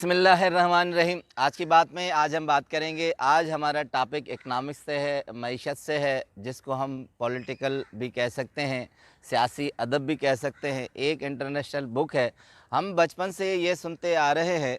बिस्मिल्लाहिर्रहमानिर्रहीम। आज की बात में आज हम बात करेंगे। आज हमारा टॉपिक इकनॉमिक्स से है, मईशत से है, जिसको हम पॉलिटिकल भी कह सकते हैं, सियासी अदब भी कह सकते हैं। एक इंटरनेशनल बुक है। हम बचपन से ये सुनते आ रहे हैं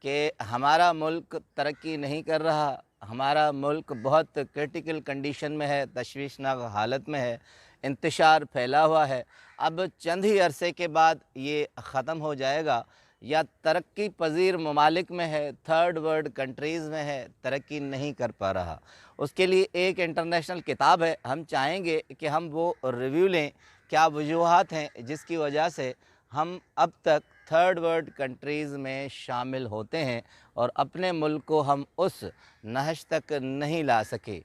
कि हमारा मुल्क तरक्की नहीं कर रहा, हमारा मुल्क बहुत क्रिटिकल कंडीशन में है, तशवीशनाक हालत में है, इंतशार फैला हुआ है। अब चंद ही अरसे के बाद ये ख़त्म हो जाएगा या तरक्की पजीर ममालिक में है, थर्ड वर्ल्ड कंट्रीज़ में है, तरक्की नहीं कर पा रहा। उसके लिए एक इंटरनेशनल किताब है। हम चाहेंगे कि हम वो रिव्यू लें, क्या वजूहात हैं जिसकी वजह से हम अब तक थर्ड वर्ल्ड कंट्रीज़ में शामिल होते हैं और अपने मुल्क को हम उस नहज तक नहीं ला सके।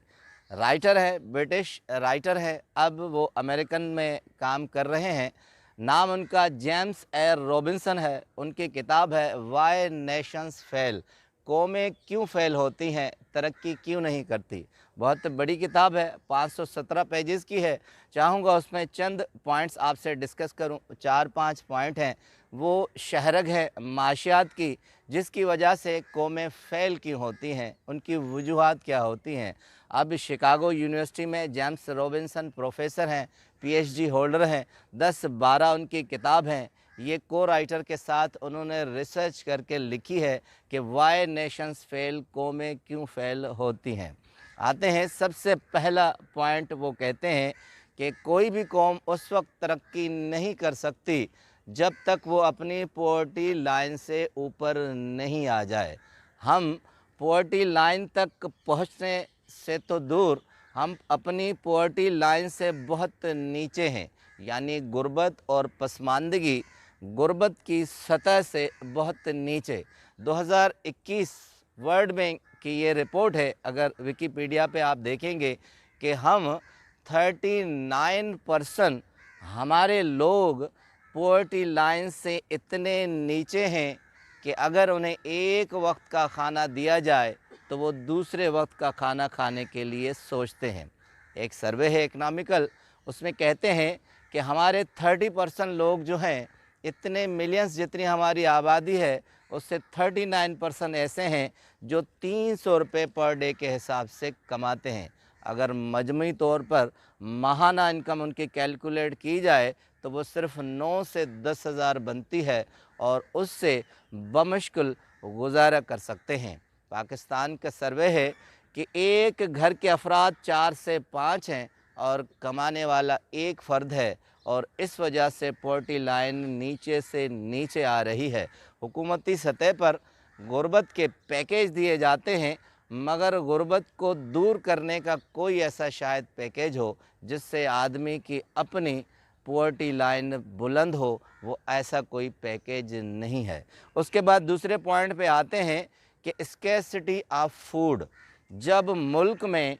राइटर है, ब्रिटिश राइटर है, अब वो अमेरिकन में काम कर रहे हैं। नाम उनका जेम्स ए रॉबिन्सन है। उनकी किताब है वाई नेशंस फेल, कौमें क्यों फेल होती हैं, तरक्की क्यों नहीं करती। बहुत बड़ी किताब है, 517 पेजेस की है। चाहूँगा उसमें चंद पॉइंट्स आपसे डिस्कस करूं। 4-5 पॉइंट हैं, वो शहरग है माशियात की, जिसकी वजह से कौमें फेल क्यों होती हैं, उनकी वजूहात क्या होती हैं। अब शिकागो यूनिवर्सिटी में जेम्स रॉबिन्सन प्रोफेसर हैं, पीएचडी होल्डर हैं। 10-12 उनकी किताब हैं। ये को राइटर के साथ उन्होंने रिसर्च करके लिखी है कि वाई नेशंस फेल, कौमें क्यों फेल होती हैं। आते हैं, सबसे पहला पॉइंट वो कहते हैं कि कोई भी कौम उस वक्त तरक्की नहीं कर सकती जब तक वो अपनी पॉवर्टी लाइन से ऊपर नहीं आ जाए। हम पॉवर्टी लाइन तक पहुंचने से तो दूर, हम अपनी पॉवर्टी लाइन से बहुत नीचे हैं, यानी गुर्बत और पसमानदगी गुर्बत की सतह से बहुत नीचे। 2021 वर्ल्ड बैंक की ये रिपोर्ट है। अगर विकिपीडिया पे आप देखेंगे कि हम 39% हमारे लोग पॉवर्टी लाइन से इतने नीचे हैं कि अगर उन्हें एक वक्त का खाना दिया जाए तो वो दूसरे वक्त का खाना खाने के लिए सोचते हैं। एक सर्वे है इकनॉमिकल, उसमें कहते हैं कि हमारे 30% लोग जो हैं, इतने मिलियंस जितनी हमारी आबादी है, उससे 39% ऐसे हैं जो 300 रुपये पर डे के हिसाब से कमाते हैं। अगर मजमूई तौर पर माहाना इनकम उनकी कैलकुलेट की जाए तो वो सिर्फ 9 से 10 हज़ार बनती है और उससे बमुश्किल गुजारा कर सकते हैं। पाकिस्तान का सर्वे है कि एक घर के अफराद 4 से 5 हैं और कमाने वाला एक फ़र्द है, और इस वजह से पॉवर्टी लाइन नीचे से नीचे आ रही है। हुकूमती सतह पर गुर्बत के पैकेज दिए जाते हैं, मगर गुर्बत को दूर करने का कोई ऐसा शायद पैकेज हो जिससे आदमी की अपनी पॉवर्टी लाइन बुलंद हो, वो ऐसा कोई पैकेज नहीं है। उसके बाद दूसरे पॉइंट पे आते हैं कि स्कैर्सिटी ऑफ फूड। जब मुल्क में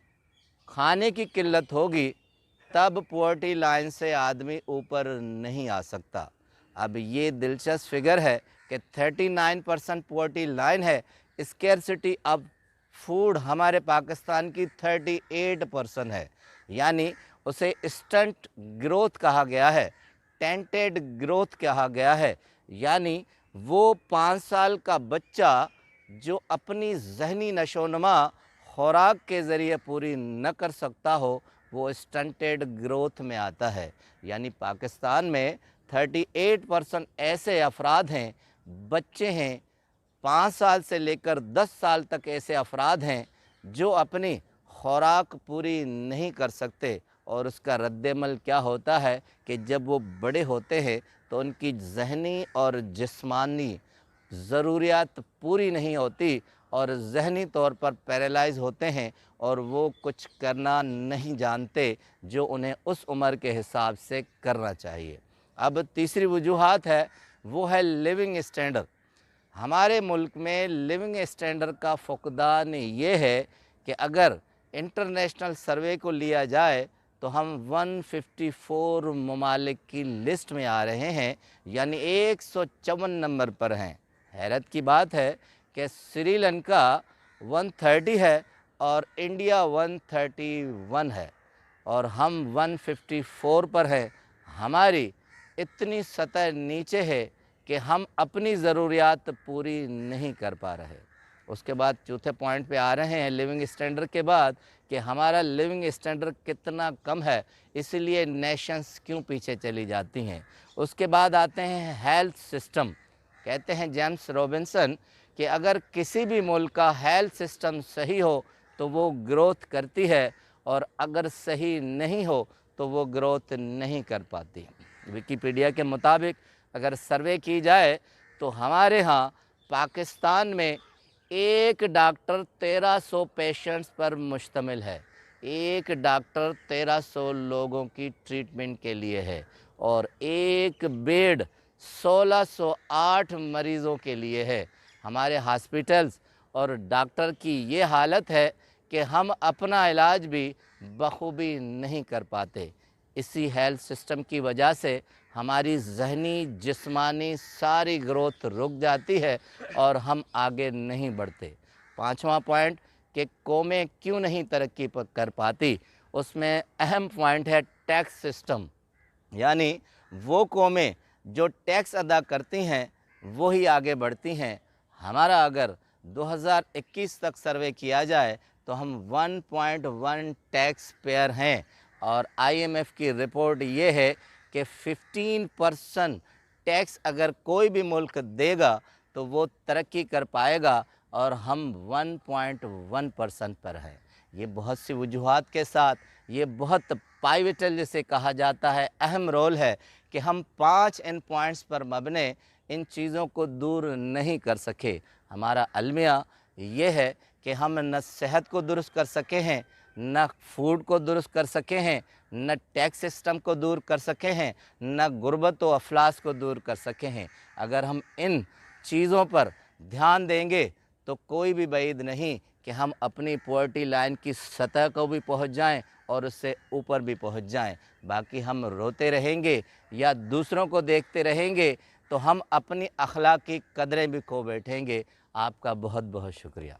खाने की किल्लत होगी तब पॉवर्टी लाइन से आदमी ऊपर नहीं आ सकता। अब ये दिलचस्प फिगर है कि 39% पॉवर्टी लाइन है, स्कैर्सिटी ऑफ फूड हमारे पाकिस्तान की 38% है। यानी उसे स्टंट ग्रोथ कहा गया है, टेंटेड ग्रोथ कहा गया है। यानी वो 5 साल का बच्चा जो अपनी जहनी नशोनमा खुराक के ज़रिए पूरी न कर सकता हो, वो स्टंटेड ग्रोथ में आता है। यानी पाकिस्तान में 38% ऐसे अफराद हैं, बच्चे हैं, 5 साल से लेकर 10 साल तक ऐसे अफराद हैं जो अपनी खुराक पूरी नहीं कर सकते। और उसका रद्दमल क्या होता है कि जब वो बड़े होते हैं तो उनकी जहनी और जिस्मानी ज़रूरियात पूरी नहीं होती और जहनी तौर पर पैरालाइज होते हैं और वो कुछ करना नहीं जानते जो उन्हें उस उम्र के हिसाब से करना चाहिए। अब तीसरी वजूहात है, वो है लिविंग स्टैंडर्ड। हमारे मुल्क में लिविंग स्टैंडर्ड का फुकदान ये है कि अगर इंटरनेशनल सर्वे को लिया जाए तो हम 154 ममालिक की लिस्ट में आ रहे हैं, यानी 154 नंबर पर हैं। हैरत की बात है कि श्रीलंका 130 है और इंडिया 131 है और हम 154 पर हैं। हमारी इतनी सतह नीचे है कि हम अपनी ज़रूरियात पूरी नहीं कर पा रहे। उसके बाद चौथे पॉइंट पे आ रहे हैं लिविंग स्टैंडर्ड के बाद कि हमारा लिविंग स्टैंडर्ड कितना कम है, इसलिए नेशंस क्यों पीछे चली जाती हैं। उसके बाद आते हैं हेल्थ सिस्टम। कहते हैं जेम्स रॉबिन्सन कि अगर किसी भी मुल्क का हेल्थ सिस्टम सही हो तो वो ग्रोथ करती है, और अगर सही नहीं हो तो वो ग्रोथ नहीं कर पाती। विकिपीडिया के मुताबिक अगर सर्वे की जाए तो हमारे यहाँ पाकिस्तान में एक डॉक्टर 1300 पेशेंट्स पर मुश्तमिल है। एक डॉक्टर 1300 लोगों की ट्रीटमेंट के लिए है, और एक बेड 1608 मरीज़ों के लिए है। हमारे हॉस्पिटल्स और डॉक्टर की ये हालत है कि हम अपना इलाज भी बखूबी नहीं कर पाते। इसी हेल्थ सिस्टम की वजह से हमारी ज़हनी जिस्मानी सारी ग्रोथ रुक जाती है और हम आगे नहीं बढ़ते। पांचवा पॉइंट कि कौमें क्यों नहीं तरक्की कर पाती, उसमें अहम पॉइंट है टैक्स सिस्टम। यानी वो कौमें जो टैक्स अदा करती हैं वो ही आगे बढ़ती हैं। हमारा अगर 2021 तक सर्वे किया जाए तो हम 1.1 टैक्स पेयर हैं, और IMF की रिपोर्ट ये है कि 15% टैक्स अगर कोई भी मुल्क देगा तो वो तरक्की कर पाएगा, और हम 1.1% पर हैं। ये बहुत सी वजूहात के साथ ये बहुत पाइवटल जिसे कहा जाता है अहम रोल है कि हम 5 इन पॉइंट्स पर मबने इन चीज़ों को दूर नहीं कर सके। हमारा अलमिया ये है कि हम न सेहत को दुरुस्त कर सके हैं, न फूड को दुरुस्त कर सके हैं, न टैक्स सिस्टम को दूर कर सके हैं, न गुर्बत व अफलास को दूर कर सके हैं। अगर हम इन चीज़ों पर ध्यान देंगे तो कोई भी बईद नहीं कि हम अपनी पॉवर्टी लाइन की सतह को भी पहुंच जाएं और उससे ऊपर भी पहुंच जाएं। बाकी हम रोते रहेंगे या दूसरों को देखते रहेंगे तो हम अपनी अखलाक की कदरें भी खो बैठेंगे। आपका बहुत बहुत शुक्रिया।